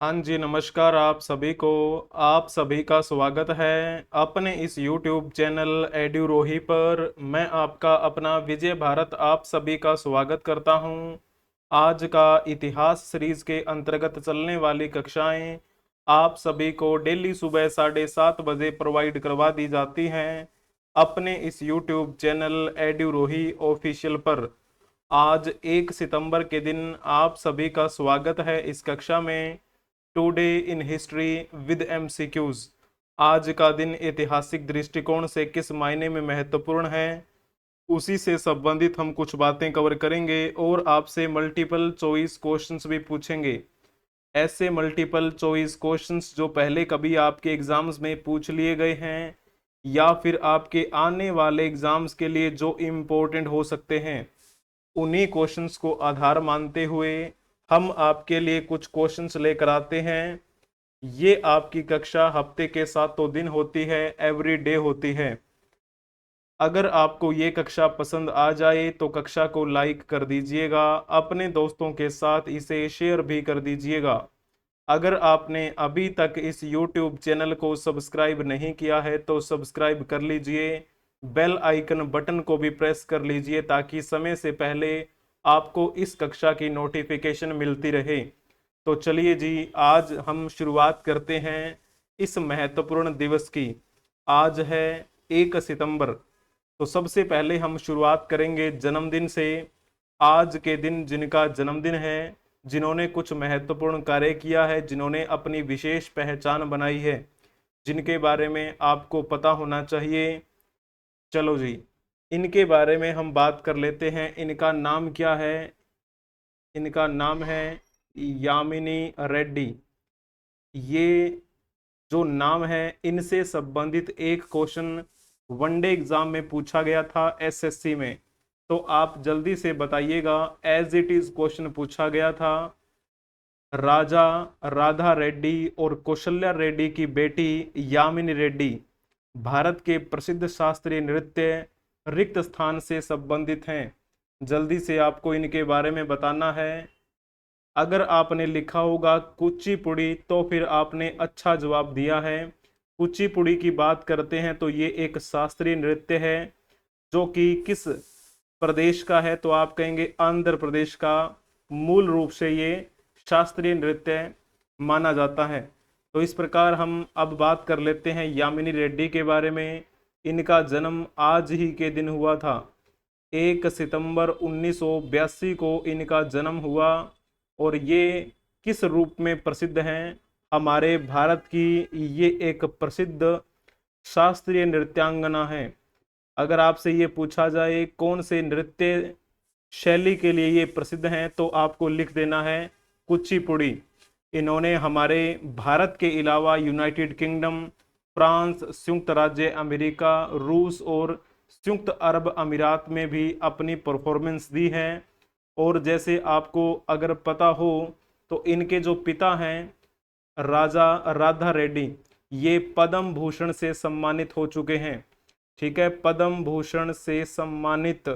हाँ जी, नमस्कार आप सभी को। आप सभी का स्वागत है अपने इस YouTube चैनल एड्यूरोही पर। मैं आपका अपना विजय भारत आप सभी का स्वागत करता हूँ। आज का इतिहास सीरीज के अंतर्गत चलने वाली कक्षाएं आप सभी को डेली सुबह 7:30 बजे प्रोवाइड करवा दी जाती हैं अपने इस YouTube चैनल एड्यूरोही ऑफिशियल पर। आज 1 सितंबर के दिन आप सभी का स्वागत है इस कक्षा में। Today in history with MCQs. आज का दिन ऐतिहासिक दृष्टिकोण से किस मायने में महत्वपूर्ण है, उसी से संबंधित हम कुछ बातें कवर करेंगे और आपसे मल्टीपल चॉइस क्वेश्चंस भी पूछेंगे। ऐसे मल्टीपल चॉइस क्वेश्चंस जो पहले कभी आपके एग्जाम्स में पूछ लिए गए हैं या फिर आपके आने वाले एग्जाम्स के लिए जो इम्पोर्टेंट हो सकते हैं, उन्हीं क्वेश्चंस को आधार मानते हुए हम आपके लिए कुछ क्वेश्चंस लेकर आते हैं। ये आपकी कक्षा हफ्ते के 7 दिन होती है, एवरी डे होती है। अगर आपको ये कक्षा पसंद आ जाए तो कक्षा को लाइक कर दीजिएगा, अपने दोस्तों के साथ इसे शेयर भी कर दीजिएगा। अगर आपने अभी तक इस YouTube चैनल को सब्सक्राइब नहीं किया है तो सब्सक्राइब कर लीजिए, बेल आइकन बटन को भी प्रेस कर लीजिए ताकि समय से पहले आपको इस कक्षा की नोटिफिकेशन मिलती रहे। तो चलिए जी, आज हम शुरुआत करते हैं इस महत्वपूर्ण दिवस की। आज है 1 सितंबर। तो सबसे पहले हम शुरुआत करेंगे जन्मदिन से। आज के दिन जिनका जन्मदिन है, जिन्होंने कुछ महत्वपूर्ण कार्य किया है, जिन्होंने अपनी विशेष पहचान बनाई है, जिनके बारे में आपको पता होना चाहिए। चलो जी, इनके बारे में हम बात कर लेते हैं। इनका नाम क्या है? इनका नाम है यामिनी रेड्डी। ये जो नाम है, इनसे संबंधित एक क्वेश्चन वनडे एग्जाम में पूछा गया था एसएससी में। तो आप जल्दी से बताइएगा, एज इट इज क्वेश्चन पूछा गया था। राजा राधा रेड्डी और कौशल्या रेड्डी की बेटी यामिनी रेड्डी भारत के प्रसिद्ध शास्त्रीय नृत्य रिक्त स्थान से संबंधित हैं। जल्दी से आपको इनके बारे में बताना है। अगर आपने लिखा होगा कुचिपुड़ी तो फिर आपने अच्छा जवाब दिया है। कुचिपुड़ी की बात करते हैं तो ये एक शास्त्रीय नृत्य है जो कि किस प्रदेश का है, तो आप कहेंगे आंध्र प्रदेश का। मूल रूप से ये शास्त्रीय नृत्य माना जाता है। तो इस प्रकार हम अब बात कर लेते हैं यामिनी रेड्डी के बारे में। इनका जन्म आज ही के दिन हुआ था। 1 सितंबर 1982 को इनका जन्म हुआ। और ये किस रूप में प्रसिद्ध हैं? हमारे भारत की ये एक प्रसिद्ध शास्त्रीय नृत्यांगना है। अगर आपसे ये पूछा जाए कौन से नृत्य शैली के लिए ये प्रसिद्ध हैं, तो आपको लिख देना है कुचिपुड़ी। इन्होंने हमारे भारत के अलावा यूनाइटेड किंगडम, फ्रांस, संयुक्त राज्य अमेरिका, रूस और संयुक्त अरब अमीरात में भी अपनी परफॉर्मेंस दी है। और जैसे आपको अगर पता हो तो इनके जो पिता हैं राजा राधा रेड्डी, ये पद्म भूषण से सम्मानित हो चुके हैं। ठीक है, पद्म भूषण से सम्मानित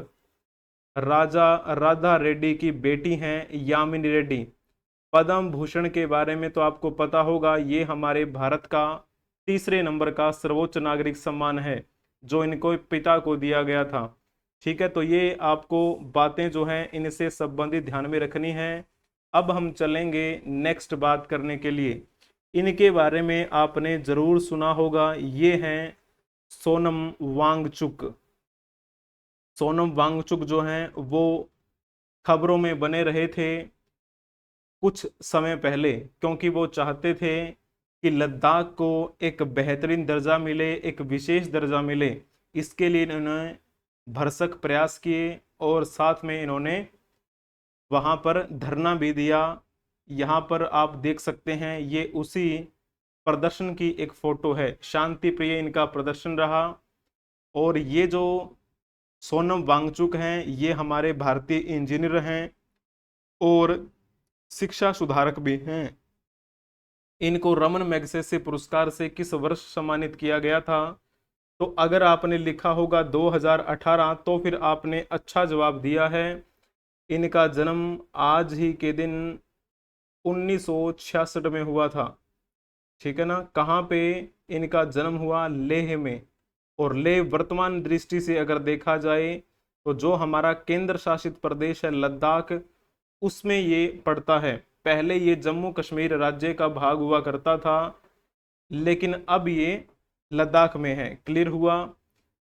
राजा राधा रेड्डी की बेटी हैं यामिनी रेड्डी। पद्म भूषण के बारे में तो आपको पता होगा, ये हमारे भारत का तीसरे नंबर का सर्वोच्च नागरिक सम्मान है जो इनको पिता को दिया गया था। ठीक है, तो ये आपको बातें जो हैं इनसे संबंधित ध्यान में रखनी है। अब हम चलेंगे नेक्स्ट बात करने के लिए। इनके बारे में आपने जरूर सुना होगा, ये हैं सोनम वांगचुक। सोनम वांगचुक जो हैं वो खबरों में बने रहे थे कुछ समय पहले, क्योंकि वो चाहते थे कि लद्दाख को एक बेहतरीन दर्जा मिले, एक विशेष दर्जा मिले। इसके लिए इन्होंने भरसक प्रयास किए और साथ में इन्होंने वहाँ पर धरना भी दिया। यहाँ पर आप देख सकते हैं, ये उसी प्रदर्शन की एक फोटो है। शांति प्रिय इनका प्रदर्शन रहा। और ये जो सोनम वांगचुक हैं, ये हमारे भारतीय इंजीनियर हैं और शिक्षा सुधारक भी हैं। इनको रमन मैग्सेसे पुरस्कार से किस वर्ष सम्मानित किया गया था? तो अगर आपने लिखा होगा 2018 तो फिर आपने अच्छा जवाब दिया है। इनका जन्म आज ही के दिन 1966 में हुआ था। ठीक है ना। कहाँ पे इनका जन्म हुआ? लेह में। और लेह वर्तमान दृष्टि से अगर देखा जाए तो जो हमारा केंद्र शासित प्रदेश है लद्दाख, उसमें ये पड़ता है। पहले ये जम्मू कश्मीर राज्य का भाग हुआ करता था, लेकिन अब ये लद्दाख में है। क्लियर हुआ।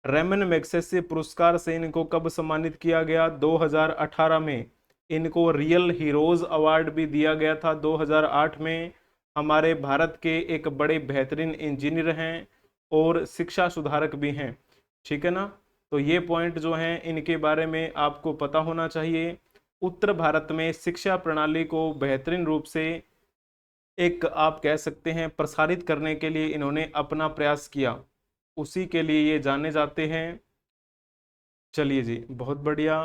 रेमन मैग्सेसे पुरस्कार से इनको कब सम्मानित किया गया? 2018 में। इनको रियल हीरोज अवार्ड भी दिया गया था 2008 में। हमारे भारत के एक बड़े बेहतरीन इंजीनियर हैं और शिक्षा सुधारक भी हैं। ठीक है ना। तो ये पॉइंट जो हैं इनके बारे में आपको पता होना चाहिए। उत्तर भारत में शिक्षा प्रणाली को बेहतरीन रूप से एक आप कह सकते हैं प्रसारित करने के लिए इन्होंने अपना प्रयास किया, उसी के लिए ये जाने जाते हैं। चलिए जी, बहुत बढ़िया।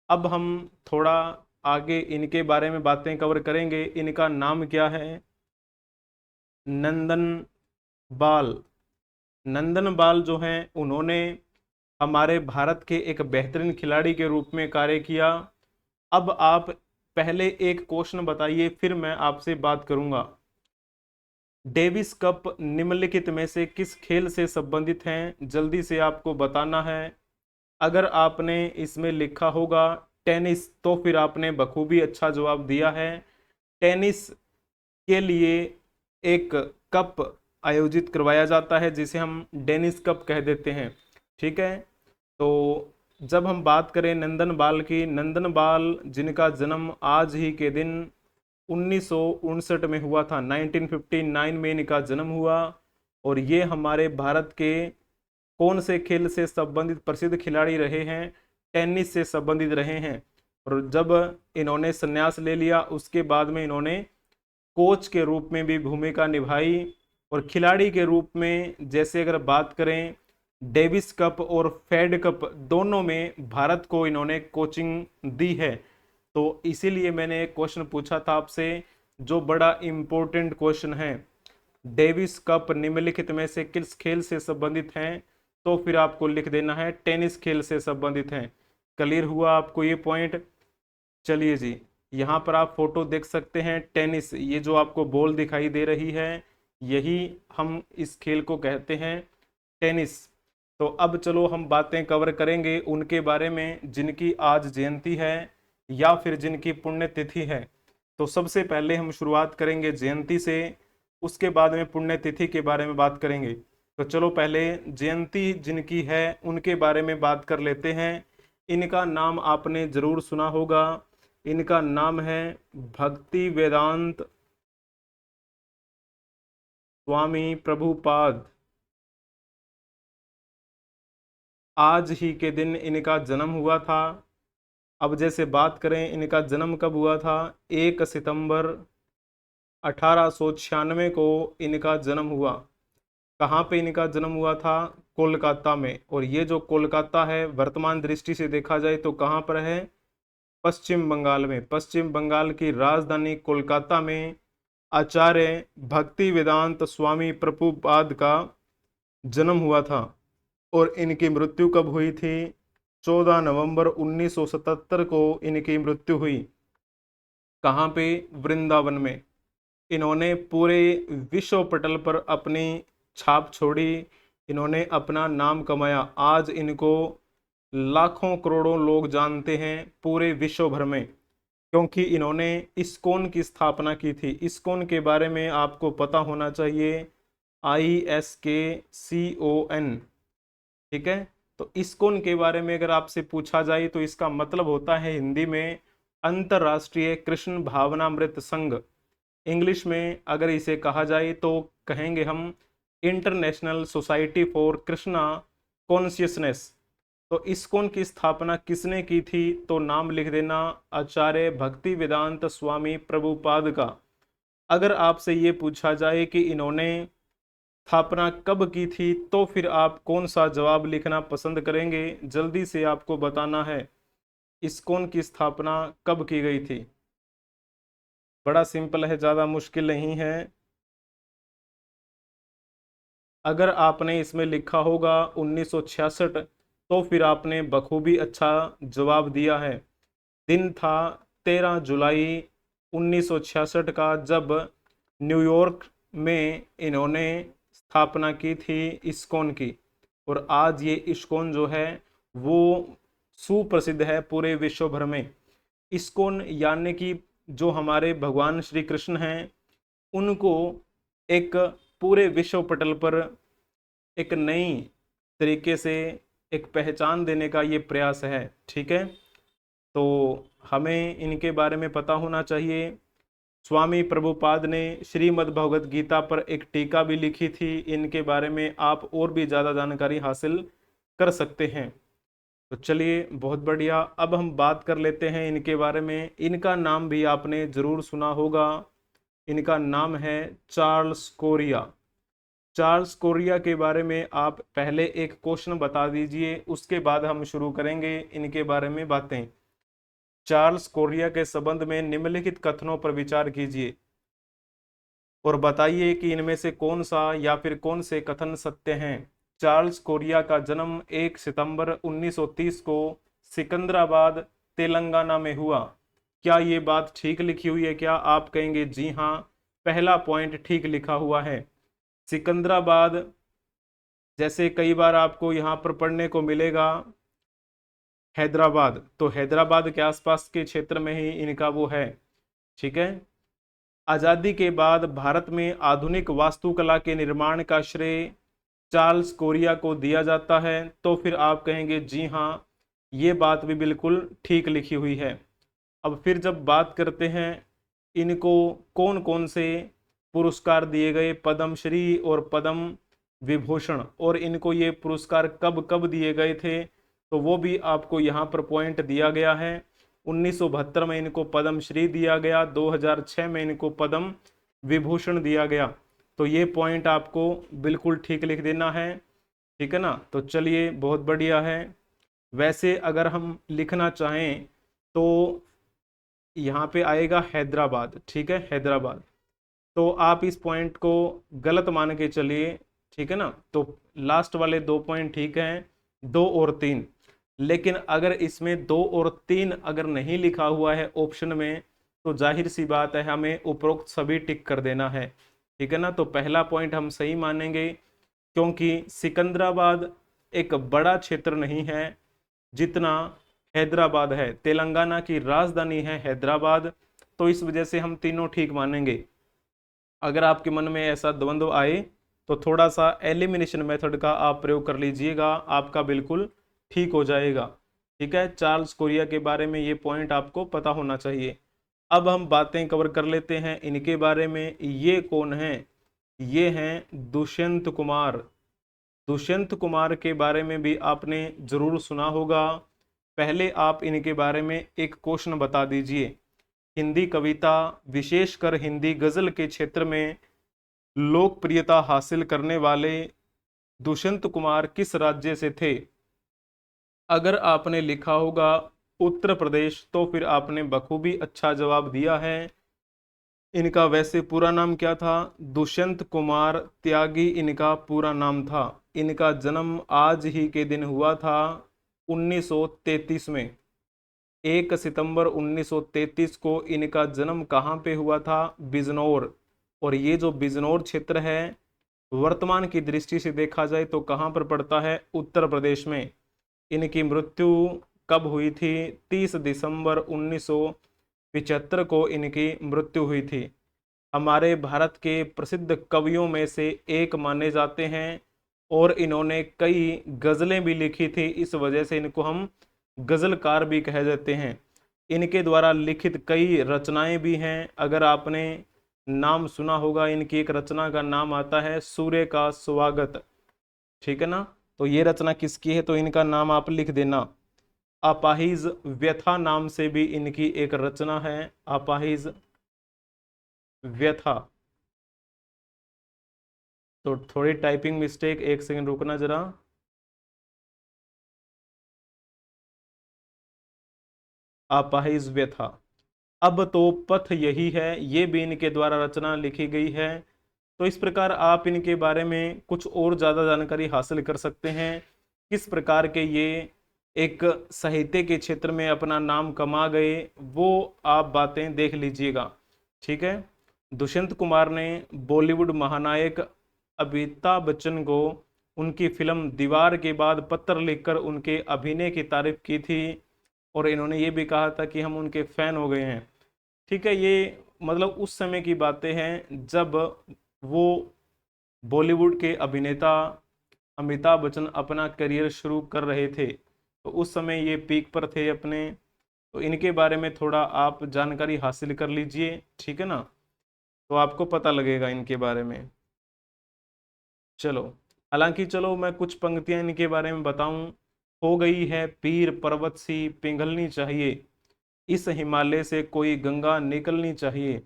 अब हम थोड़ा आगे इनके बारे में बातें कवर करेंगे। इनका नाम क्या है? नंदन बाल। नंदन बाल जो हैं उन्होंने हमारे भारत के एक बेहतरीन खिलाड़ी के रूप में कार्य किया। अब आप पहले एक क्वेश्चन बताइए, फिर मैं आपसे बात करूंगा। डेविस कप निम्नलिखित में से किस खेल से संबंधित हैं? जल्दी से आपको बताना है। अगर आपने इसमें लिखा होगा टेनिस, तो फिर आपने बखूबी अच्छा जवाब दिया है। टेनिस के लिए एक कप आयोजित करवाया जाता है जिसे हम डेनिस कप कह देते हैं। ठीक है। तो जब हम बात करें नंदन बाल की, नंदन बाल जिनका जन्म आज ही के दिन 1959 में हुआ था, 1959 में इनका जन्म हुआ। और ये हमारे भारत के कौन से खेल से संबंधित प्रसिद्ध खिलाड़ी रहे हैं? टेनिस से संबंधित रहे हैं। और जब इन्होंने संन्यास ले लिया उसके बाद में इन्होंने कोच के रूप में भी भूमिका निभाई। और खिलाड़ी के रूप में जैसे अगर बात करें, डेविस कप और फेड कप दोनों में भारत को इन्होंने कोचिंग दी है। तो इसीलिए मैंने एक क्वेश्चन पूछा था आपसे जो बड़ा इंपॉर्टेंट क्वेश्चन है। डेविस कप निम्नलिखित में से किस खेल से संबंधित हैं? तो फिर आपको लिख देना है टेनिस खेल से संबंधित हैं। क्लियर हुआ आपको ये पॉइंट? चलिए जी, यहाँ पर आप फोटो देख सकते हैं टेनिस, ये जो आपको बॉल दिखाई दे रही है यही हम इस खेल को कहते हैं टेनिस। तो अब चलो हम बातें कवर करेंगे उनके बारे में जिनकी आज जयंती है या फिर जिनकी पुण्यतिथि है। तो सबसे पहले हम शुरुआत करेंगे जयंती से, उसके बाद में पुण्यतिथि के बारे में बात करेंगे। तो चलो पहले जयंती जिनकी है उनके बारे में बात कर लेते हैं। इनका नाम आपने जरूर सुना होगा। इनका नाम है भक्ति वेदांत स्वामी प्रभुपाद। आज ही के दिन इनका जन्म हुआ था। अब जैसे बात करें इनका जन्म कब हुआ था? 1 सितंबर 1896 को इनका जन्म हुआ। कहाँ पे इनका जन्म हुआ था? कोलकाता में। और ये जो कोलकाता है वर्तमान दृष्टि से देखा जाए तो कहाँ पर है? पश्चिम बंगाल में। पश्चिम बंगाल की राजधानी कोलकाता में आचार्य भक्ति वेदांत स्वामी प्रभुपाद का जन्म हुआ था। और इनकी मृत्यु कब हुई थी? 14 नवंबर 1977 को इनकी मृत्यु हुई। कहाँ पे? वृंदावन में। इन्होंने पूरे विश्व पटल पर अपनी छाप छोड़ी। इन्होंने अपना नाम कमाया। आज इनको लाखों करोड़ों लोग जानते हैं पूरे विश्व भर में, क्योंकि इन्होंने इस्कॉन की स्थापना की थी। इस्कॉन के बारे में आपको पता होना चाहिए, ISKCON। ठीक है। तो इस्कॉन के बारे में अगर आपसे पूछा जाए तो इसका मतलब होता है हिंदी में अंतरराष्ट्रीय कृष्ण भावनामृत संघ। इंग्लिश में अगर इसे कहा जाए तो कहेंगे हम international society for Krishna consciousness. तो इस्कॉन की स्थापना किसने की थी? तो नाम लिख देना आचार्य भक्ति वेदांत स्वामी प्रभुपाद का। अगर आपसे ये पूछा जाए कि इन्होंने स्थापना कब की थी तो फिर आप कौन सा जवाब लिखना पसंद करेंगे? जल्दी से आपको बताना है इस्कॉन की स्थापना कब की गई थी। बड़ा सिंपल है, ज़्यादा मुश्किल नहीं है। अगर आपने इसमें लिखा होगा 1966 तो फिर आपने बखूबी अच्छा जवाब दिया है। दिन था 13 जुलाई 1966 का, जब न्यूयॉर्क में इन्होंने स्थापना की थी इस्कॉन की। और आज ये इस्कॉन जो है वो सुप्रसिद्ध है पूरे विश्व भर में। इस्कॉन यानी कि जो हमारे भगवान श्री कृष्ण हैं उनको एक पूरे विश्व पटल पर एक नई तरीके से एक पहचान देने का ये प्रयास है। ठीक है, तो हमें इनके बारे में पता होना चाहिए। स्वामी प्रभुपाद ने श्रीमद् भगवत गीता पर एक टीका भी लिखी थी। इनके बारे में आप और भी ज़्यादा जानकारी हासिल कर सकते हैं। तो चलिए, बहुत बढ़िया। अब हम बात कर लेते हैं इनके बारे में। इनका नाम भी आपने ज़रूर सुना होगा। इनका नाम है चार्ल्स कोरिया। चार्ल्स कोरिया के बारे में आप पहले एक क्वेश्चन बता दीजिए, उसके बाद हम शुरू करेंगे इनके बारे में बातें। चार्ल्स कोरिया के संबंध में निम्नलिखित कथनों पर विचार कीजिए और बताइए कि इनमें से कौन सा या फिर कौन से कथन सत्य हैं। चार्ल्स कोरिया का जन्म 1 सितंबर 1930 को सिकंदराबाद, तेलंगाना में हुआ। क्या ये बात ठीक लिखी हुई है? क्या आप कहेंगे जी हाँ, पहला पॉइंट ठीक लिखा हुआ है। सिकंदराबाद, जैसे कई बार आपको यहाँ पर पढ़ने को मिलेगा हैदराबाद, तो हैदराबाद के आसपास के क्षेत्र में ही इनका वो है। ठीक है। आज़ादी के बाद भारत में आधुनिक वास्तुकला के निर्माण का श्रेय चार्ल्स कोरिया को दिया जाता है। तो फिर आप कहेंगे जी हाँ, ये बात भी बिल्कुल ठीक लिखी हुई है। अब फिर जब बात करते हैं इनको कौन कौन से पुरस्कार दिए गए, पद्मश्री और पद्म विभूषण, और इनको ये पुरस्कार कब कब दिए गए थे, तो वो भी आपको यहाँ पर पॉइंट दिया गया है। 1972 में इनको पद्मश्री दिया गया, 2006 में इनको पद्म विभूषण दिया गया। तो ये पॉइंट आपको बिल्कुल ठीक लिख देना है। ठीक है ना। तो चलिए, बहुत बढ़िया है। वैसे अगर हम लिखना चाहें तो यहाँ पे आएगा हैदराबाद। ठीक है, हैदराबाद। तो आप इस पॉइंट को गलत मान के चलिए। ठीक है ना। तो लास्ट वाले 2 पॉइंट ठीक हैं, 2 और 3। लेकिन अगर इसमें 2 और 3 अगर नहीं लिखा हुआ है ऑप्शन में, तो जाहिर सी बात है हमें उपरोक्त सभी टिक कर देना है। ठीक है ना। तो पहला पॉइंट हम सही मानेंगे, क्योंकि सिकंदराबाद एक बड़ा क्षेत्र नहीं है जितना हैदराबाद है। तेलंगाना की राजधानी है हैदराबाद, तो इस वजह से हम तीनों ठीक मानेंगे। अगर आपके मन में ऐसा द्वंद्व आए तो थोड़ा सा एलिमिनेशन मेथड का आप प्रयोग कर लीजिएगा, आपका बिल्कुल ठीक हो जाएगा। ठीक है। चार्ल्स कोरिया के बारे में ये पॉइंट आपको पता होना चाहिए। अब हम बातें कवर कर लेते हैं इनके बारे में। ये कौन है? ये हैं दुष्यंत कुमार। दुष्यंत कुमार के बारे में भी आपने जरूर सुना होगा। पहले आप इनके बारे में एक क्वेश्चन बता दीजिए। हिंदी कविता, विशेषकर हिंदी गजल के क्षेत्र में लोकप्रियता हासिल करने वाले दुष्यंत कुमार किस राज्य से थे? अगर आपने लिखा होगा उत्तर प्रदेश, तो फिर आपने बखूबी अच्छा जवाब दिया है। इनका वैसे पूरा नाम क्या था? दुष्यंत कुमार त्यागी इनका पूरा नाम था। इनका जन्म आज ही के दिन हुआ था 1933 में। 1 सितंबर 1933 को इनका जन्म कहाँ पे हुआ था? बिजनौर। और ये जो बिजनौर क्षेत्र है वर्तमान की दृष्टि से देखा जाए तो कहाँ पर पड़ता है? उत्तर प्रदेश में। इनकी मृत्यु कब हुई थी? 30 दिसंबर 1975 को इनकी मृत्यु हुई थी। हमारे भारत के प्रसिद्ध कवियों में से एक माने जाते हैं और इन्होंने कई गज़लें भी लिखी थी, इस वजह से इनको हम गज़लकार भी कह देते हैं। इनके द्वारा लिखित कई रचनाएं भी हैं। अगर आपने नाम सुना होगा, इनकी एक रचना का नाम आता है सूर्य का स्वागत। ठीक है ना। तो ये रचना किसकी है? तो इनका नाम आप लिख देना। अपाहिज व्यथा नाम से भी इनकी एक रचना है, अपाहिज व्यथा। तो थोड़ी टाइपिंग मिस्टेक, 1 सेकंड रुकना जरा। अपाहिज व्यथा। अब तो पथ यही है, ये भी इनके द्वारा रचना लिखी गई है। तो इस प्रकार आप इनके बारे में कुछ और ज़्यादा जानकारी हासिल कर सकते हैं। किस प्रकार के ये एक साहित्य के क्षेत्र में अपना नाम कमा गए, वो आप बातें देख लीजिएगा। ठीक है। दुष्यंत कुमार ने बॉलीवुड महानायक अमिताभ बच्चन को उनकी फिल्म दीवार के बाद पत्र लिखकर उनके अभिनय की तारीफ की थी, और इन्होंने ये भी कहा था कि हम उनके फैन हो गए हैं। ठीक है, ये मतलब उस समय की बातें हैं जब वो बॉलीवुड के अभिनेता अमिताभ बच्चन अपना करियर शुरू कर रहे थे, तो उस समय ये पीक पर थे अपने। तो इनके बारे में थोड़ा आप जानकारी हासिल कर लीजिए, ठीक है ना, तो आपको पता लगेगा इनके बारे में। चलो, हालांकि चलो मैं कुछ पंक्तियां इनके बारे में बताऊं। हो गई है पीर पर्वत सी पिघलनी चाहिए, इस हिमालय से कोई गंगा निकलनी चाहिए।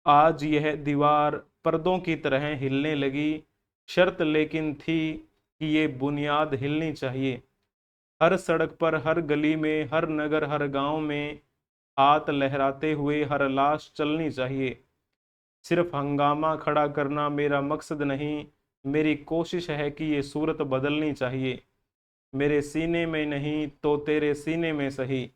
आज यह दीवार पर्दों की तरह हिलने लगी, शर्त लेकिन थी कि ये बुनियाद हिलनी चाहिए। हर सड़क पर, हर गली में, हर नगर, हर गांव में हाथ लहराते हुए हर लाश चलनी चाहिए। सिर्फ हंगामा खड़ा करना मेरा मकसद नहीं, मेरी कोशिश है कि ये सूरत बदलनी चाहिए। मेरे सीने में नहीं तो तेरे सीने में सही,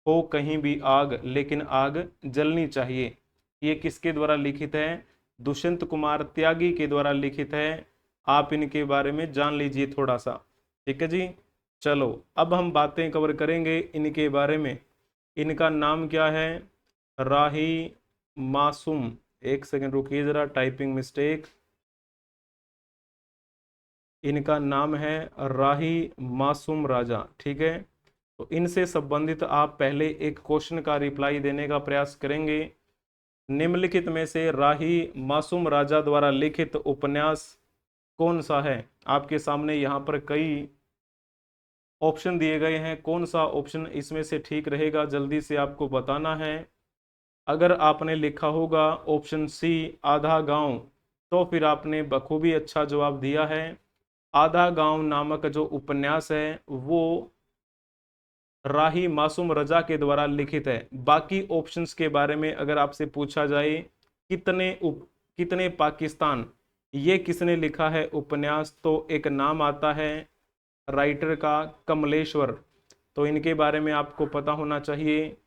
हो कहीं भी आग लेकिन आग जलनी चाहिए। ये किसके द्वारा लिखित है? दुष्यंत कुमार त्यागी के द्वारा लिखित है। आप इनके बारे में जान लीजिए थोड़ा सा, ठीक है जी। चलो, अब हम बातें कवर करेंगे इनके बारे में। इनका नाम क्या है? राही मासूम। एक सेकंड रुकिए जरा, टाइपिंग मिस्टेक। इनका नाम है राही मासूम राजा, ठीक है। तो इनसे संबंधित आप पहले एक क्वेश्चन का रिप्लाई देने का प्रयास करेंगे। निम्नलिखित में से राही मासूम राजा द्वारा लिखित उपन्यास कौन सा है? आपके सामने यहाँ पर कई ऑप्शन दिए गए हैं, कौन सा ऑप्शन इसमें से ठीक रहेगा जल्दी से आपको बताना है। अगर आपने लिखा होगा ऑप्शन सी आधा गांव, तो फिर आपने बखूबी अच्छा जवाब दिया है। आधा गांव नामक जो उपन्यास है वो राही मासूम रजा के द्वारा लिखित है। बाकी ऑप्शंस के बारे में अगर आपसे पूछा जाए, कितने पाकिस्तान, ये किसने लिखा है उपन्यास, तो एक नाम आता है राइटर का कमलेश्वर। तो इनके बारे में आपको पता होना चाहिए।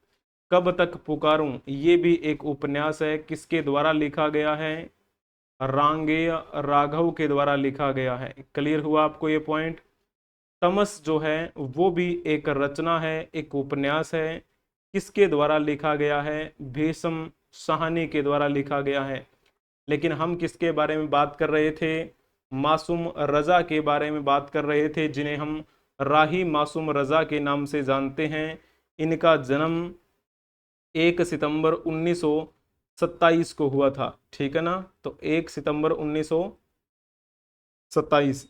कब तक पुकारूं, ये भी एक उपन्यास है, किसके द्वारा लिखा गया है? रांगेय राघव के द्वारा लिखा गया है। क्लियर हुआ आपको ये पॉइंट? तमस जो है वो भी एक रचना है, एक उपन्यास है, किसके द्वारा लिखा गया है? भीष्म साहनी के द्वारा लिखा गया है। लेकिन हम किसके बारे में बात कर रहे थे? मासूम रजा के बारे में बात कर रहे थे, जिन्हें हम राही मासूम रजा के नाम से जानते हैं। इनका जन्म 1 सितंबर 1927 को हुआ था, ठीक है ना। तो 1 सितंबर 1927।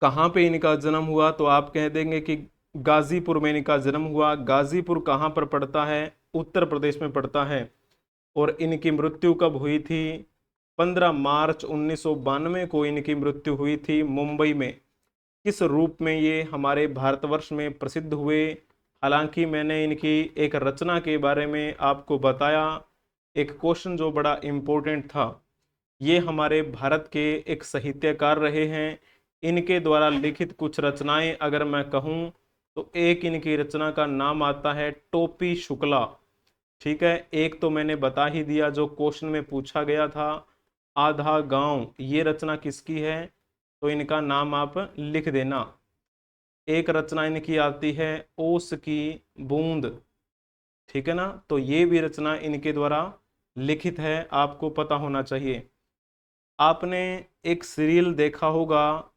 कहाँ पे इनका जन्म हुआ? तो आप कह देंगे कि गाजीपुर में इनका जन्म हुआ। गाजीपुर कहाँ पर पड़ता है? उत्तर प्रदेश में पड़ता है। और इनकी मृत्यु कब हुई थी? 15 मार्च 1992 को इनकी मृत्यु हुई थी मुंबई में। किस रूप में ये हमारे भारतवर्ष में प्रसिद्ध हुए? हालांकि मैंने इनकी एक रचना के बारे में आपको बताया, एक क्वेश्चन जो बड़ा इम्पोर्टेंट था। ये हमारे भारत के एक साहित्यकार रहे हैं। इनके द्वारा लिखित कुछ रचनाएं अगर मैं कहूँ, तो एक इनकी रचना का नाम आता है टोपी शुक्ला, ठीक है। एक तो मैंने बता ही दिया जो क्वेश्चन में पूछा गया था, आधा गांव, ये रचना किसकी है? तो इनका नाम आप लिख देना। एक रचना इनकी आती है ओस की बूंद, ठीक है ना। तो ये भी रचना इनके द्वारा लिखित है, आपको पता होना चाहिए। आपने एक सीरियल देखा होगा,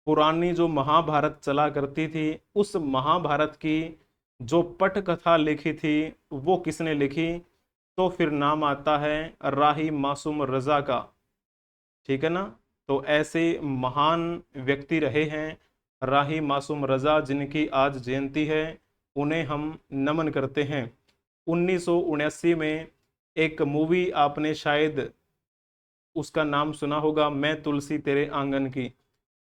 पुरानी जो महाभारत चला करती थी, उस महाभारत की जो पटकथा लिखी थी वो किसने लिखी? तो फिर नाम आता है राही मासूम रजा का, ठीक है ना। तो ऐसे महान व्यक्ति रहे हैं राही मासूम रजा, जिनकी आज जयंती है, उन्हें हम नमन करते हैं। 1979 में एक मूवी आपने शायद उसका नाम सुना होगा, मैं तुलसी तेरे आंगन की।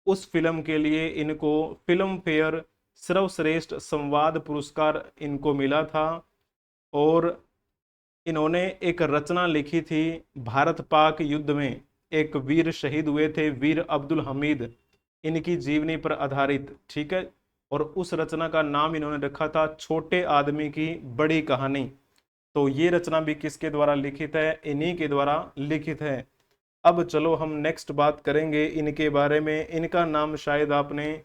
उस फिल्म के लिए इनको फिल्म फेयर सर्वश्रेष्ठ संवाद पुरस्कार इनको मिला था। और इन्होंने एक रचना लिखी थी, भारत पाक युद्ध में एक वीर शहीद हुए थे, वीर अब्दुल हमीद, इनकी जीवनी पर आधारित, ठीक है। और उस रचना का नाम इन्होंने रखा था छोटे आदमी की बड़ी कहानी। तो ये रचना भी किसके द्वारा लिखित है? इन्हीं के द्वारा लिखित है। अब चलो हम नेक्स्ट बात करेंगे इनके बारे में। इनका नाम शायद आपने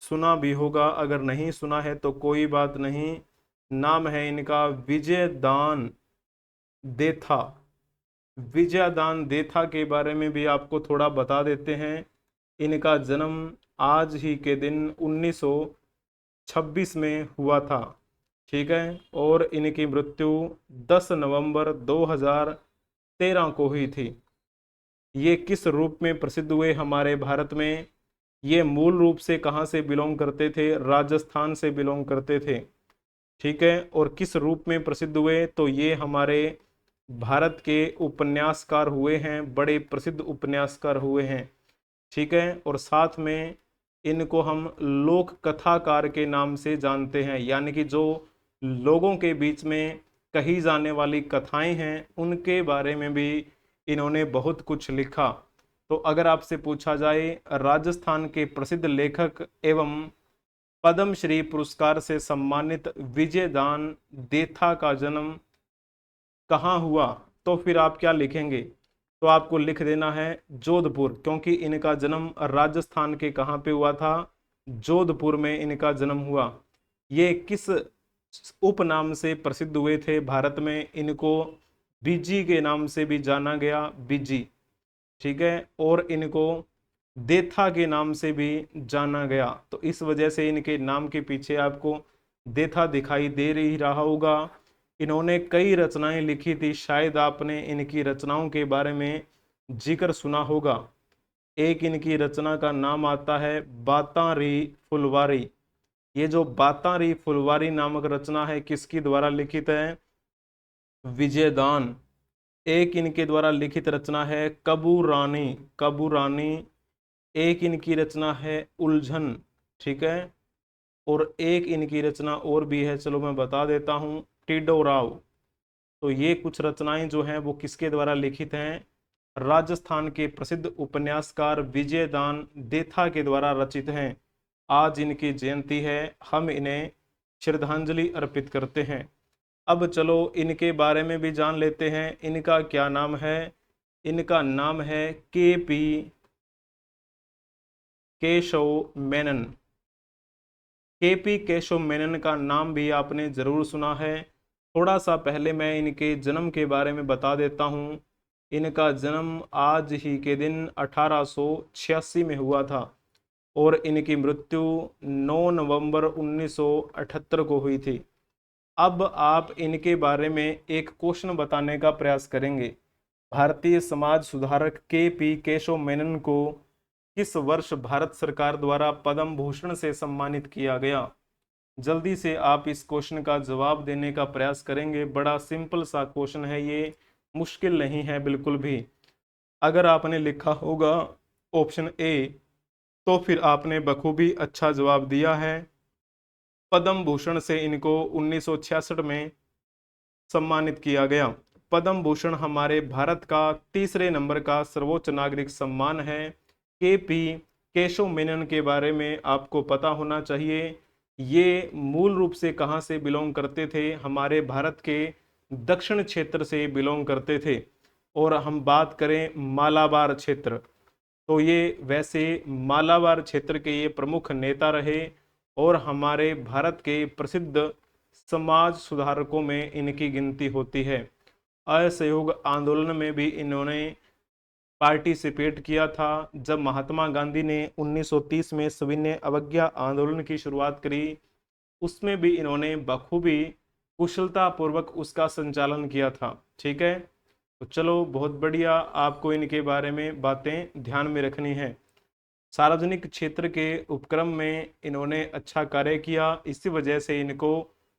सुना भी होगा, अगर नहीं सुना है तो कोई बात नहीं। नाम है इनका विजयदान देथा। विजयदान देथा के बारे में भी आपको थोड़ा बता देते हैं। इनका जन्म आज ही के दिन 1926 में हुआ था, ठीक है। और इनकी मृत्यु 10 नवंबर 2013 को हुई थी। ये किस रूप में प्रसिद्ध हुए हमारे भारत में? ये मूल रूप से कहाँ से बिलोंग करते थे? राजस्थान से बिलोंग करते थे, ठीक है। और किस रूप में प्रसिद्ध हुए? तो ये हमारे भारत के उपन्यासकार हुए हैं, बड़े प्रसिद्ध उपन्यासकार हुए हैं, ठीक है। और साथ में इनको हम लोक कथाकार के नाम से जानते हैं, यानी कि जो लोगों के बीच में कही जाने वाली कथाएं हैं उनके बारे में भी इन्होंने बहुत कुछ लिखा। तो अगर आपसे पूछा जाए राजस्थान के प्रसिद्ध लेखक एवं पद्मश्री पुरस्कार से सम्मानित विजयदान देथा का जन्म कहाँ हुआ, तो फिर आप क्या लिखेंगे? तो आपको लिख देना है जोधपुर, क्योंकि इनका जन्म राजस्थान के कहाँ पे हुआ था? जोधपुर में इनका जन्म हुआ। ये किस उपनाम से प्रसिद्ध हुए थे भारत में? इनको बिजी के नाम से भी जाना गया, बिजी, ठीक है। और इनको देथा के नाम से भी जाना गया। तो इस वजह से इनके नाम के पीछे आपको देथा दिखाई दे ही रहा होगा। इन्होंने कई रचनाएं लिखी थी, शायद आपने इनकी रचनाओं के बारे में जिक्र सुना होगा। एक इनकी रचना का नाम आता है बातांरी फुलवारी। ये जो बातांरी फुलवारी नामक रचना है किसकी द्वारा लिखित है? विजयदान। एक इनके द्वारा लिखित रचना है कबूरानी, कबूरानी। एक इनकी रचना है उलझन, ठीक है। और एक इनकी रचना और भी है, चलो मैं बता देता हूँ, टिडोराव। तो ये कुछ रचनाएं जो हैं वो किसके द्वारा लिखित हैं? राजस्थान के प्रसिद्ध उपन्यासकार विजयदान देथा के द्वारा रचित हैं। आज इनकी जयंती है, हम इन्हें श्रद्धांजलि अर्पित करते हैं। अब चलो इनके बारे में भी जान लेते हैं। इनका क्या नाम है? इनका नाम है के.पी. केशव मेनन। के.पी. केशव मेनन का नाम भी आपने जरूर सुना है। थोड़ा सा पहले मैं इनके जन्म के बारे में बता देता हूँ। इनका जन्म आज ही के दिन 1886 में हुआ था और इनकी मृत्यु 9 नवंबर 1978 को हुई थी। अब आप इनके बारे में एक क्वेश्चन बताने का प्रयास करेंगे। भारतीय समाज सुधारक के.पी. केशव मेनन को किस वर्ष भारत सरकार द्वारा पद्म भूषण से सम्मानित किया गया? जल्दी से आप इस क्वेश्चन का जवाब देने का प्रयास करेंगे। बड़ा सिंपल सा क्वेश्चन है ये, मुश्किल नहीं है बिल्कुल भी। अगर आपने लिखा होगा ऑप्शन ए तो फिर आपने बखूबी अच्छा जवाब दिया है। पद्म भूषण से इनको 1966 में सम्मानित किया गया। पद्म भूषण हमारे भारत का तीसरे नंबर का सर्वोच्च नागरिक सम्मान है। के.पी. केशव मेनन के बारे में आपको पता होना चाहिए। ये मूल रूप से कहाँ से बिलोंग करते थे? हमारे भारत के दक्षिण क्षेत्र से बिलोंग करते थे। और हम बात करें मालाबार क्षेत्र, तो ये वैसे मालाबार क्षेत्र के ये प्रमुख नेता रहे और हमारे भारत के प्रसिद्ध समाज सुधारकों में इनकी गिनती होती है। असहयोग आंदोलन में भी इन्होंने पार्टिसिपेट किया था। जब महात्मा गांधी ने 1930 में सविनय अवज्ञा आंदोलन की शुरुआत करी, उसमें भी इन्होंने बखूबी कुशलता पूर्वक उसका संचालन किया था, ठीक है। तो चलो बहुत बढ़िया, आपको इनके बारे में बातें ध्यान में रखनी है। सार्वजनिक क्षेत्र के उपक्रम में इन्होंने अच्छा कार्य किया, इसी वजह से इनको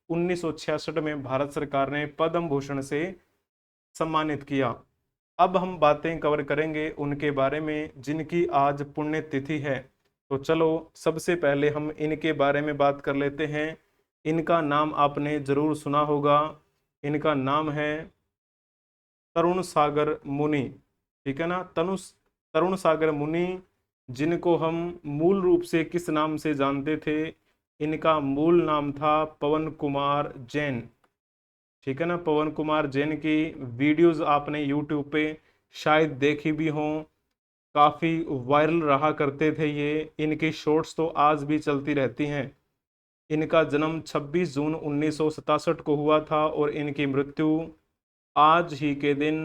1966 में भारत सरकार ने पद्म भूषण से सम्मानित किया। अब हम बातें कवर करेंगे उनके बारे में जिनकी आज पुण्यतिथि है। तो चलो सबसे पहले हम इनके बारे में बात कर लेते हैं। इनका नाम आपने जरूर सुना होगा। इनका नाम है तरुण सागर मुनि, ठीक है ना। तरुण सागर मुनि, जिनको हम मूल रूप से किस नाम से जानते थे? इनका मूल नाम था पवन कुमार जैन, ठीक है ना। पवन कुमार जैन की वीडियोस आपने यूट्यूब पे शायद देखी भी हों, काफी वायरल रहा करते थे ये। इनकी शॉर्ट्स तो आज भी चलती रहती हैं। इनका जन्म 26 जून 1967 को हुआ था और इनकी मृत्यु आज ही के दिन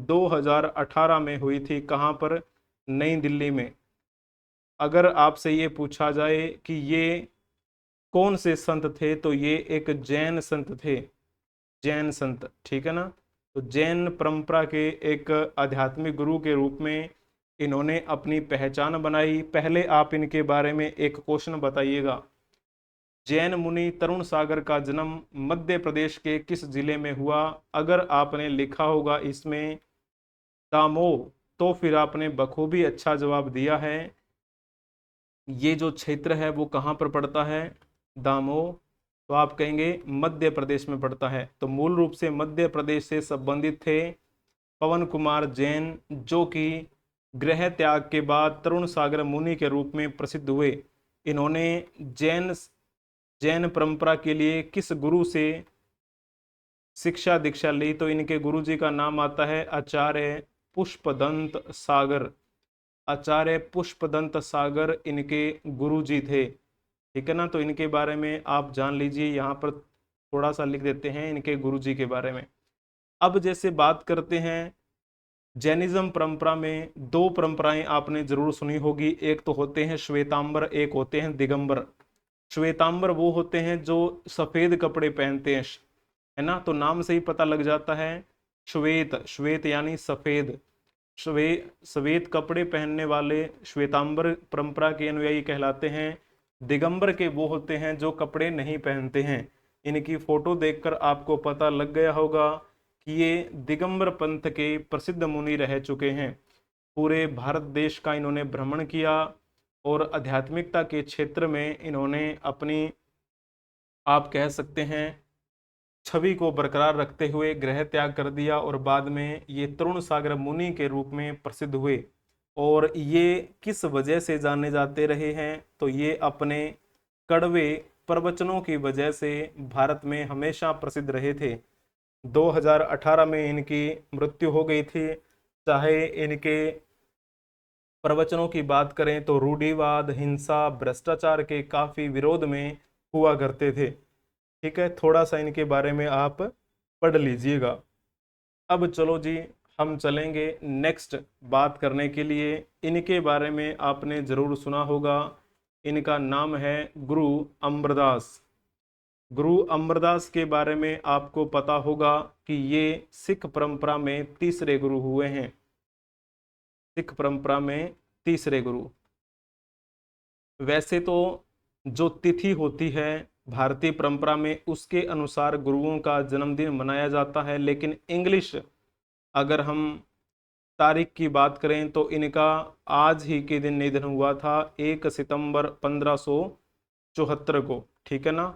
2018 में हुई थी। कहाँ पर? नई दिल्ली में। अगर आपसे ये पूछा जाए कि ये कौन से संत थे, तो ये एक जैन संत थे। जैन संत, ठीक है ना। तो जैन परंपरा के एक आध्यात्मिक गुरु के रूप में इन्होंने अपनी पहचान बनाई। पहले आप इनके बारे में एक क्वेश्चन बताइएगा। जैन मुनि तरुण सागर का जन्म मध्य प्रदेश के किस जिले में हुआ? अगर आपने लिखा होगा इसमें दामोह, तो फिर आपने बखूबी अच्छा जवाब दिया है। ये जो क्षेत्र है वो कहाँ पर पड़ता है? दामोह। तो आप कहेंगे मध्य प्रदेश में पड़ता है। तो मूल रूप से मध्य प्रदेश से संबंधित थे पवन कुमार जैन, जो कि गृह त्याग के बाद तरुण सागर मुनि के रूप में प्रसिद्ध हुए। इन्होंने जैन जैन परंपरा के लिए किस गुरु से शिक्षा दीक्षा ली? तो इनके गुरु जी का नाम आता है आचार्य पुष्पदंत सागर। आचार्य पुष्पदंत सागर इनके गुरु जी थे। ठीक है ना। तो इनके बारे में आप जान लीजिए, यहाँ पर थोड़ा सा लिख देते हैं इनके गुरु जी के बारे में। अब जैसे बात करते हैं जैनिज्म परंपरा में, दो परंपराएं आपने जरूर सुनी होगी। एक तो होते हैं श्वेतांबर, एक होते हैं दिगंबर। श्वेतांबर वो होते हैं जो सफेद कपड़े पहनते हैं, है ना। तो नाम से ही पता लग जाता है श्वेत, श्वेत यानी सफेद। श्वेत कपड़े पहनने वाले श्वेतांबर परंपरा के अनुयायी कहलाते हैं। दिगंबर के वो होते हैं जो कपड़े नहीं पहनते हैं। इनकी फोटो देखकर आपको पता लग गया होगा कि ये दिगंबर पंथ के प्रसिद्ध मुनि रह चुके हैं। पूरे भारत देश का इन्होंने भ्रमण किया और आध्यात्मिकता के क्षेत्र में इन्होंने अपनी, आप कह सकते हैं, छवि को बरकरार रखते हुए गृह त्याग कर दिया और बाद में ये तरुण सागर मुनि के रूप में प्रसिद्ध हुए। और ये किस वजह से जाने जाते रहे हैं? तो ये अपने कड़वे प्रवचनों की वजह से भारत में हमेशा प्रसिद्ध रहे थे। 2018 में इनकी मृत्यु हो गई थी। चाहे इनके प्रवचनों की बात करें तो रूढ़िवाद, हिंसा, भ्रष्टाचार के काफी विरोध में हुआ करते थे। ठीक है, थोड़ा सा इनके बारे में आप पढ़ लीजिएगा। अब चलो जी, हम चलेंगे नेक्स्ट बात करने के लिए। इनके बारे में आपने जरूर सुना होगा। इनका नाम है गुरु अमरदास। गुरु अमरदास के बारे में आपको पता होगा कि ये सिख परंपरा में तीसरे गुरु हुए हैं। सिख परंपरा में तीसरे गुरु। वैसे तो जो तिथि होती है भारतीय परंपरा में, उसके अनुसार गुरुओं का जन्मदिन मनाया जाता है, लेकिन इंग्लिश अगर हम तारीख की बात करें तो इनका आज ही के दिन निधन हुआ था, 1 सितंबर 1574 को। ठीक है ना।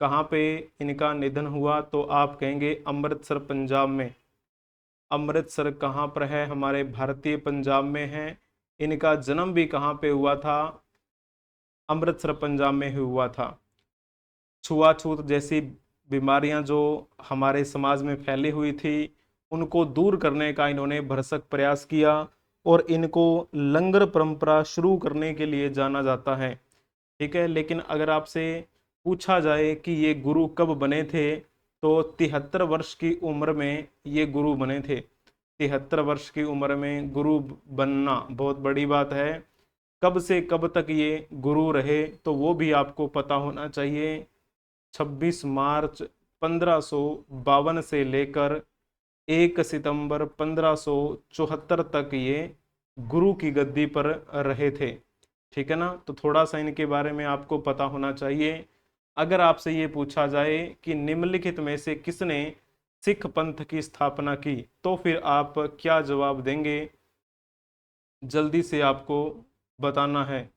कहाँ पे इनका निधन हुआ? तो आप कहेंगे अमृतसर, पंजाब में। अमृतसर कहाँ पर है? हमारे भारतीय पंजाब में है। इनका जन्म भी कहाँ पे हुआ था? अमृतसर, पंजाब में ही हुआ था। छुआछूत जैसी बीमारियां जो हमारे समाज में फैली हुई थी, उनको दूर करने का इन्होंने भरसक प्रयास किया और इनको लंगर परंपरा शुरू करने के लिए जाना जाता है। ठीक है। लेकिन अगर आपसे पूछा जाए कि ये गुरु कब बने थे, तो 73 वर्ष की उम्र में ये गुरु बने थे। 73 वर्ष की उम्र में गुरु बनना बहुत बड़ी बात है। कब से कब तक ये गुरु रहे, तो वो भी आपको पता होना चाहिए। 26 मार्च 1552 से लेकर 1 सितंबर 1574 तक ये गुरु की गद्दी पर रहे थे। ठीक है ना। तो थोड़ा सा इनके बारे में आपको पता होना चाहिए। अगर आपसे ये पूछा जाए कि निम्नलिखित में से किसने सिख पंथ की स्थापना की, तो फिर आप क्या जवाब देंगे? जल्दी से आपको बताना है।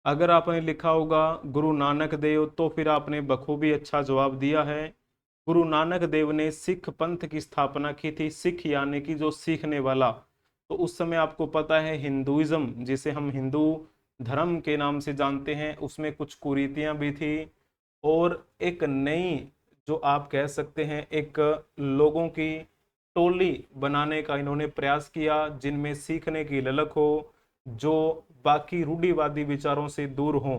अगर आपने लिखा होगा गुरु नानक देव, तो फिर आपने बखूबी अच्छा जवाब दिया है। गुरु नानक देव ने सिख पंथ की स्थापना की थी। सिख यानी कि जो सीखने वाला। तो उस समय आपको पता है हिंदुइज्म, जिसे हम हिंदू धर्म के नाम से जानते हैं, उसमें कुछ कुरीतियां भी थी और एक नई जो आप कह सकते हैं एक लोगों की टोली बनाने का इन्होंने प्रयास किया, जिनमें सीखने की ललक हो, जो बाकी रूढ़िवादी विचारों से दूर हों।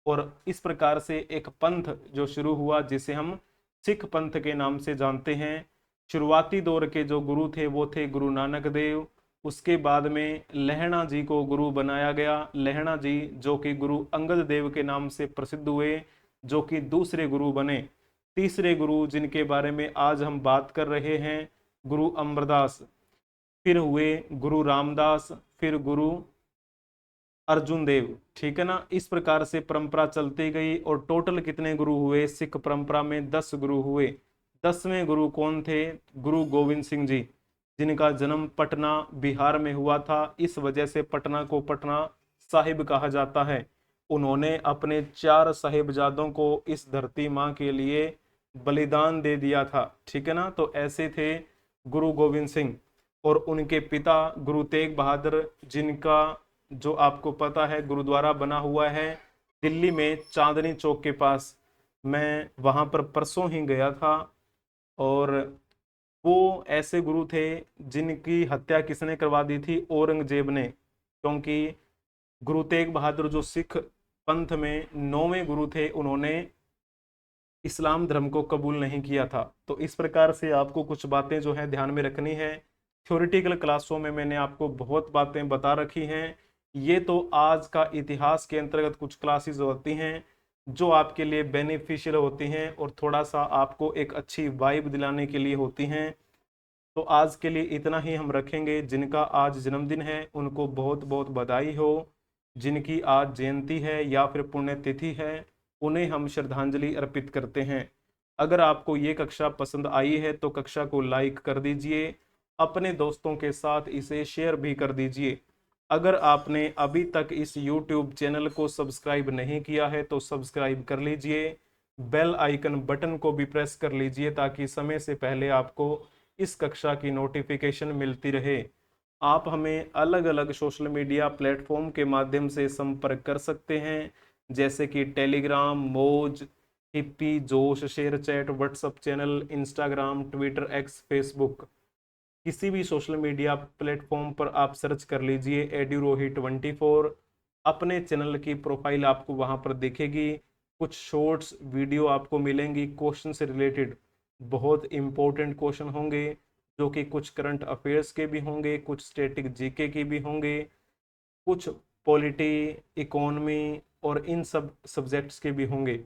और इस प्रकार से एक पंथ जो शुरू हुआ जिसे हम सिख पंथ के नाम से जानते हैं। शुरुआती दौर के जो गुरु थे वो थे गुरु नानक देव। उसके बाद में लहणा जी को गुरु बनाया गया। लहणा जी जो कि गुरु अंगद देव के नाम से प्रसिद्ध हुए, जो कि दूसरे गुरु बने। तीसरे गुरु जिनके बारे में आज हम बात कर रहे हैं, गुरु अमरदास। फिर हुए गुरु रामदास, फिर गुरु अर्जुन देव। ठीक है ना, इस प्रकार से परंपरा चलती गई और टोटल कितने गुरु हुए सिख परंपरा में? 10 गुरु हुए। 10वें गुरु कौन थे? गुरु गोविंद सिंह जी, जिनका जन्म पटना बिहार में हुआ था। इस वजह से पटना को पटना साहिब कहा जाता है। उन्होंने अपने 4 साहिबजादों को इस धरती माँ के लिए बलिदान दे दिया था। ठीक है ना, तो ऐसे थे गुरु गोविंद सिंह। और उनके पिता गुरु तेग बहादुर, जिनका जो आपको पता है गुरुद्वारा बना हुआ है दिल्ली में चांदनी चौक के पास। मैं वहां पर परसों ही गया था। और वो ऐसे गुरु थे जिनकी हत्या किसने करवा दी थी? औरंगजेब ने। क्योंकि गुरु तेग बहादुर जो सिख पंथ में 9वें गुरु थे, उन्होंने इस्लाम धर्म को कबूल नहीं किया था। तो इस प्रकार से आपको कुछ बातें जो है ध्यान में रखनी है। थ्योरेटिकल क्लासों में मैंने आपको बहुत बातें बता रखी हैं। ये तो आज का इतिहास के अंतर्गत कुछ क्लासेस होती हैं जो आपके लिए बेनिफिशियल होती हैं और थोड़ा सा आपको एक अच्छी वाइब दिलाने के लिए होती हैं। तो आज के लिए इतना ही हम रखेंगे। जिनका आज जन्मदिन है उनको बहुत बहुत बधाई हो। जिनकी आज जयंती है या फिर पुण्यतिथि है, उन्हें हम श्रद्धांजलि अर्पित करते हैं। अगर आपको ये कक्षा पसंद आई है तो कक्षा को लाइक कर दीजिए, अपने दोस्तों के साथ इसे शेयर भी कर दीजिए। अगर आपने अभी तक इस YouTube चैनल को सब्सक्राइब नहीं किया है तो सब्सक्राइब कर लीजिए। बेल आइकन बटन को भी प्रेस कर लीजिए ताकि समय से पहले आपको इस कक्षा की नोटिफिकेशन मिलती रहे। आप हमें अलग अलग सोशल मीडिया प्लेटफॉर्म के माध्यम से संपर्क कर सकते हैं, जैसे कि टेलीग्राम, मोज, हिप्पी, जोश, share chat, WhatsApp channel, Instagram, Twitter, x, Facebook. किसी भी सोशल मीडिया प्लेटफॉर्म पर आप सर्च कर लीजिए एड्यूरोही24। अपने चैनल की प्रोफाइल आपको वहां पर दिखेगी। कुछ शॉर्ट्स वीडियो आपको मिलेंगी क्वेश्चन से रिलेटेड। बहुत इंपॉर्टेंट क्वेश्चन होंगे जो कि कुछ करंट अफेयर्स के भी होंगे, कुछ स्टैटिक जीके के भी होंगे, कुछ पॉलिटी, इकोनॉमी और इन सब सब्जेक्ट्स के भी होंगे।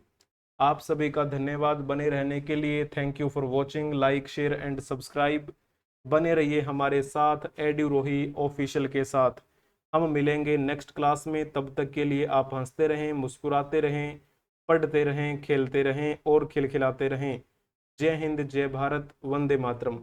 आप सभी का धन्यवाद बने रहने के लिए। Thank you for watching. Like, share and subscribe. बने रहिए हमारे साथ एड्यूरोही ऑफिशियल के साथ। हम मिलेंगे नेक्स्ट क्लास में। तब तक के लिए आप हंसते रहें, मुस्कुराते रहें, पढ़ते रहें, खेलते रहें और खिलखिलाते रहें। जय हिंद, जय भारत, वंदे मातरम।